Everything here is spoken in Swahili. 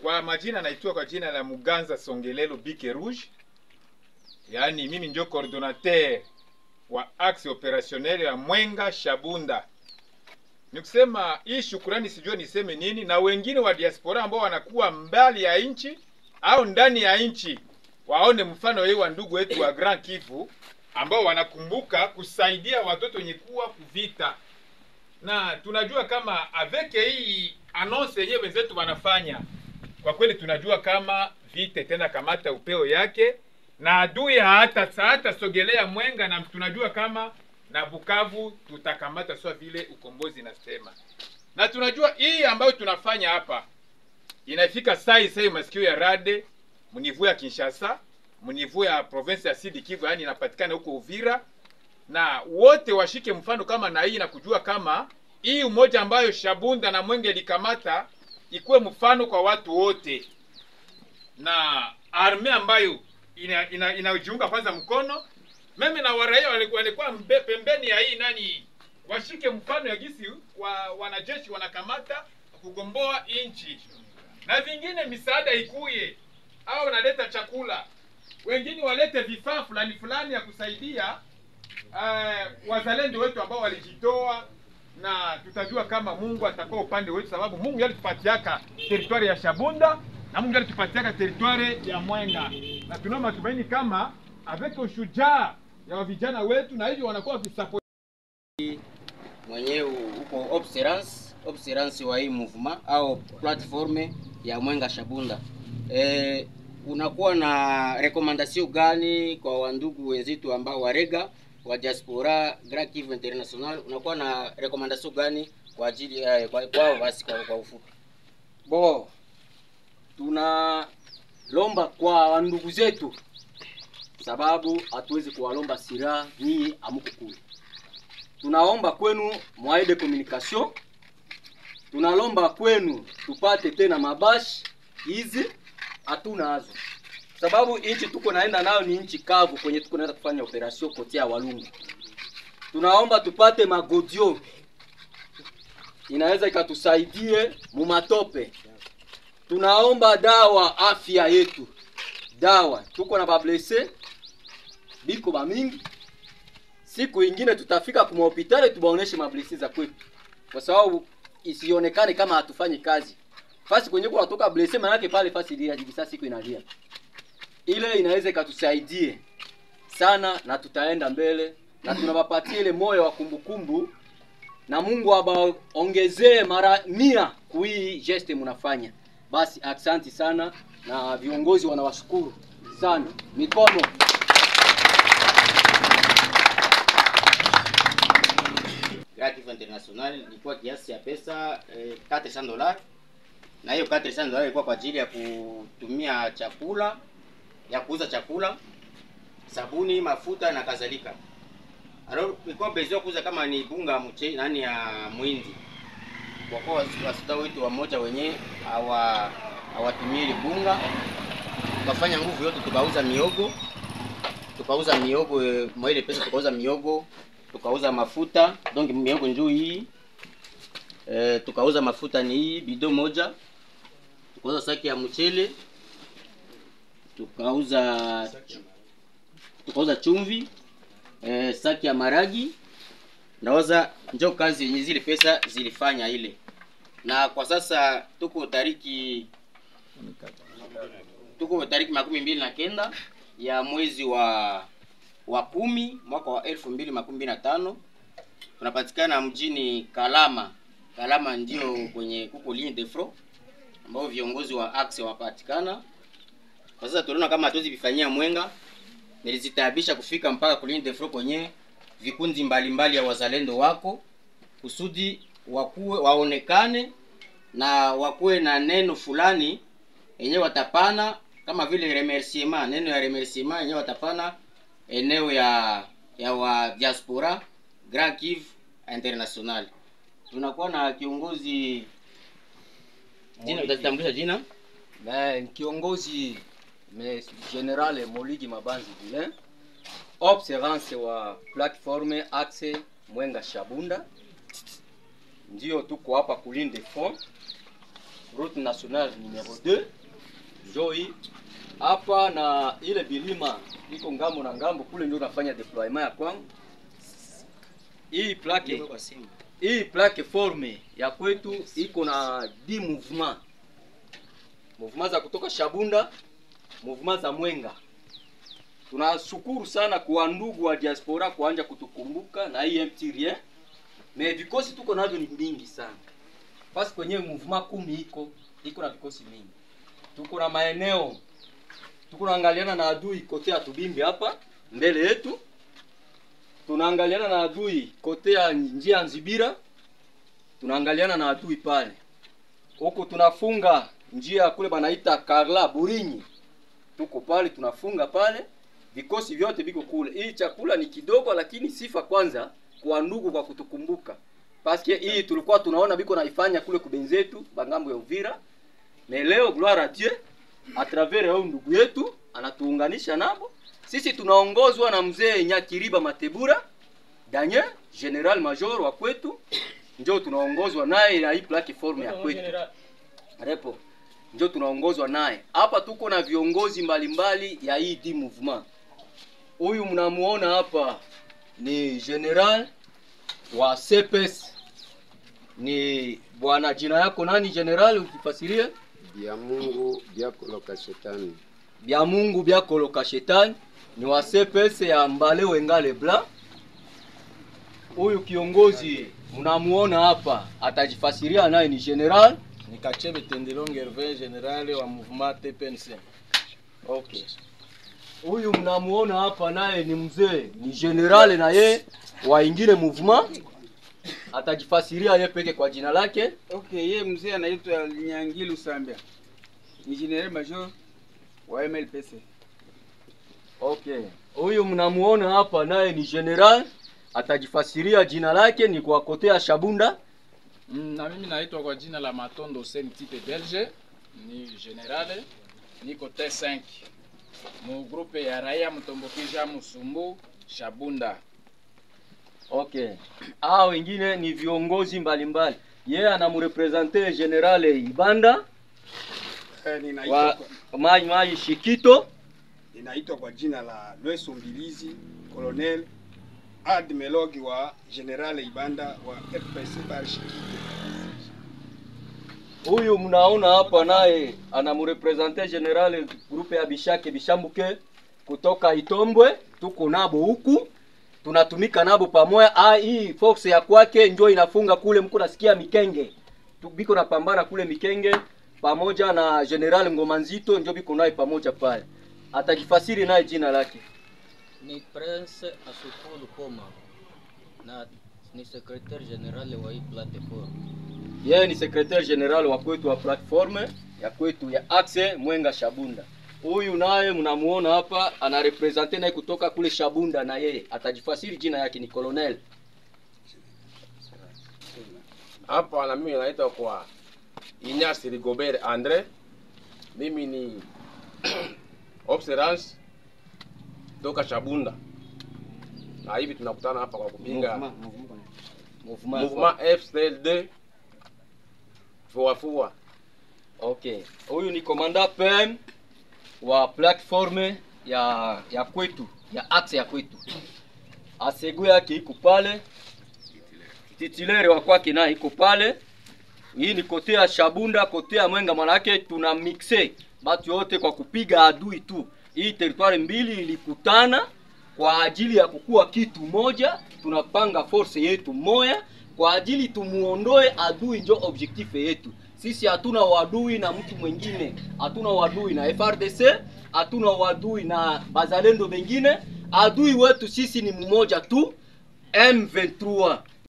Kwa majina naitwa kwa jina la Muganza Songelelo Bike Rouge. Yaani mimi ndio coordinateur wa axe opérationnel ya Mwenga Shabunda. Nikusema hii shukrani sijui niseme nini, na wengine wa diaspora ambao wanakuwa mbali ya nchi au ndani ya nchi waone mfano hii wa ndugu wetu wa Grand Kivu ambao wanakumbuka kusaidia watoto wenye kuwa kuvita. Na tunajua kama avec hii annonce yenyewe wenzetu wanafanya, kwa kweli tunajua kama vita tena kamata upeo yake na adui hata sogelea Mwenga, na tunajua kama na Bukavu tutakamata sawa vile ukombozi nasema. Na tunajua hii ambayo tunafanya hapa inafika sai masikio ya rade mnivu ya Kinshasa, mnivu ya province ya Sud Kivu, yani inapatikana huko Uvira, na wote washike mfano kama na hii, na kujua kama hii umoja ambayo Shabunda na Mwenge likamata ikuwe mfano kwa watu wote, na arme ambayo inajiunga kwanza mkono meme na waraia walikuwa pembeni ya hii nani washike mfano ya gisi wanajeshi wanakamata kugomboa inchi, na vingine misaada ikuye au wanaleta chakula, wengine walete vifaa fulani ya kusaidia wazalendo wetu ambao walijitoa, na tutajua kama Mungu atakuwa upande wetu, sababu Mungu alitupatiaka territoire ya Shabunda na Mungu alitupatiaka territoire ya Mwenga, na tunao matumaini kama avec ushujaa ya vijana wetu na hivyo wanakuwa wakisupport mwenyewe huko observance wa hii movement au platform ya Mwenga Shabunda. Unakuwa na recommendation gani kwa wandugu wenzetu ambao warega wa diaspora Grand Kivu International? Unakuwa na recommendation gani kwa ajili kwao basi kwa ufupi? Bo, tunalomba kwa wandugu zetu, sababu hatuwezi kuwalomba silaha nyinyi amuko kule. Tunaomba kwenu moyen de communication, tunalomba kwenu tupate tena mabashi hizi hatunazo, sababu inchi tuko naenda nayo ni inchi kavu kwenye tuko naenda kufanya operation kotia Walungu. Tunaomba tupate magodio inaweza ikatusaidie mumatope. Tunaomba dawa afya yetu, dawa tuko na bablese biko ba mingi. Siku ingine tutafika kwa hospitali tubaoneshe mablesi za kwetu, kwa sababu isionekane kama hatufanyi kazi. Fasi kwenye kwa kutoka blesse manake pale fasi ilia jibisa siku inalia. Ile inaweza ikatusaidie sana na tutaenda mbele, na tunawapatia ile moyo wa kumbukumbu, na Mungu abaongezee mara 100 kui geste mnafanya. Basi asante sana, na viongozi wanawashukuru sana. Mikono. Grand Kivu International ilikuwa kiasi ya pesa $400, na hiyo $400 ilikuwa kwa ajili ya kutumia chakula, ya kuuza chakula, sabuni, mafuta na kadhalika. Alors ilikuwa besoin kuuza kama ni bunga mche nani ya mwindi, kwa kuwa wasuda wetu wa moja wenye hawatumii ile bunga. Tukafanya nguvu yote tukauza miogo, mwa ile pesa tukauza miogo, tukauza mafuta, donc miogo njoo hii. Tukauza mafuta ni hii bido moja, tukauza saki ya mchele, tukauza chumvi, saki ya maragi. Naoza njoo kazi yenye zile pesa zilifanya ile. Na kwa sasa tuko tariki 29 ya mwezi wa 10 mwaka wa 2025. Tunapatikana mjini Kalama. Kalama ndio kwenye kuko ligne de front ambao viongozi wa axe wapatikana. Kwa sasa tunaona kama hatuwezi vifanyia Mwenga, nilizitabisha kufika mpaka ku ligne de front kwenye vikundi mbalimbali ya wazalendo wako, kusudi wakuwe waonekane na wakuwe na neno fulani yenyewe watapana, kama vile remerciement, neno ya remerciement yenyewe watapana eneo ya wa diaspora Grand Kivu International. Tunakuwa na kiongozi jina, utatambulisha jina? Kiongozi General Moligi Mabanzi Vilain, observance wa platform axe Mwenga Shabunda. Ndio tuko hapa kulinde fond. route nationale numero 2 njoi hapa, na ile bilima iko ngambo na ngambo kule, ndio nafanya deployment ya kwangu. Hii plaque forme ya kwetu iko na 10 mouvement za kutoka Shabunda, mouvement za Mwenga. Tunashukuru sana kwa ndugu wa diaspora kuanja kutukumbuka na hii MT rien. Mais vikosi tuko navyo ni mingi sana. Basi kwenye mouvement 10 iko na vikosi mingi. Tuko na maeneo. Tuko naangaliana na adui kote ya Tubimbi hapa mbele yetu. Tunaangaliana na adui kote ya njia Nzibira. Tunaangaliana na adui pale. Huko tunafunga njia kule banaita Karla Burinyi. Tuko pale tunafunga pale. Vikosi vyote biko kule. Hii chakula ni kidogo, lakini sifa kwanza kwa ndugu kwa kutukumbuka. Paske hii tulikuwa tunaona biko naifanya kule kubenzetu bangambo ya Uvira. Na leo gloire à Dieu à travers yao ndugu yetu anatuunganisha nabo. Sisi tunaongozwa na mzee Nyakiriba Matebura Daniel, General Major wa kwetu. Njoo tunaongozwa naye na hii platform ya kwetu. Repo. Njoo tunaongozwa naye. Hapa tuko na viongozi mbalimbali ya hii di movement. Huyu mnamuona hapa ni general wa CPS. Ni bwana, jina yako nani general, ukifasiria? Biamungu Biakoloka Shetani. Biamungu Biakoloka Shetani ni wa CPS ya Mbale Wengale Blanc. Huyu kiongozi mnamuona hapa atajifasiria naye ni general. Ni Kachebe Tendelonge Hervé, general wa mouvement TPNC. Okay. Huyu mnamuona hapa naye ni mzee, ni general na ye wa ingine mouvement. Atajifasiria yeye peke kwa jina lake. Okay, yeye mzee anaitwa Nyangilu Sambia. Ni general major wa MLPC. Okay. Huyu mnamuona hapa naye ni general, atajifasiria jina lake ni kwa kotea Shabunda. Na mimi naitwa kwa jina la Matondo Sen Type Belge, ni generale, niko T5 mu groupe ya raia Mtombokija Musumbu Shabunda. Okay. Hao wengine ni viongozi mbalimbali. Yeye anamrepresenter General Ibanda. Ninaitwa Mai Shikito. Ninaitwa kwa jina la Lweso Mbilizi, Colonel Admelogi wa General Ibanda wa FPC Barshikito. Huyu mnaona hapa naye anamrepresenter General groupe ya Bishake Bishambuke kutoka Itombwe. Tuko nabo huku. Tunatumika nabo pamoja. Hii force ya kwake njoo inafunga kule, mko nasikia Mikenge. Biko napambana kule Mikenge pamoja na General Ngomanzito, njoo biko naye pamoja pale. Atajifasiri naye jina lake. Ni Prince Asukulu Koma na ni secrétaire général wa hii platform. Yeye ni secrétaire général wa kwetu wa platform ya kwetu ya Axe Mwenga Shabunda. Huyu naye mnamuona hapa anarepresenter naye kutoka kule Shabunda, na yeye atajifasiri jina yake ni Colonel. Hapa na mimi naitwa kwa Inyasi Rigobert Andre. Mimi ni observance toka Shabunda. Na hivi tunakutana hapa kwa kupinga mouvement FCLD Fua. Okay. Huyu ni komanda PM wa platform ya kwetu, ya Axe ya kwetu. Asegu yake iko pale. Titulaire wa kwake naye iko pale. Hii ni kote ya Shabunda, kote ya Mwenga, manake tuna mixe batu yote kwa kupiga adui tu. Hii territoire mbili ilikutana kwa ajili ya kukua kitu moja. Tunapanga force yetu moja kwa ajili tumuondoe adui, ndio objectif yetu. Sisi hatuna wadui na mtu mwingine. Hatuna wadui na FRDC, hatuna wadui na bazalendo wengine. Adui wetu sisi ni mmoja tu, M23.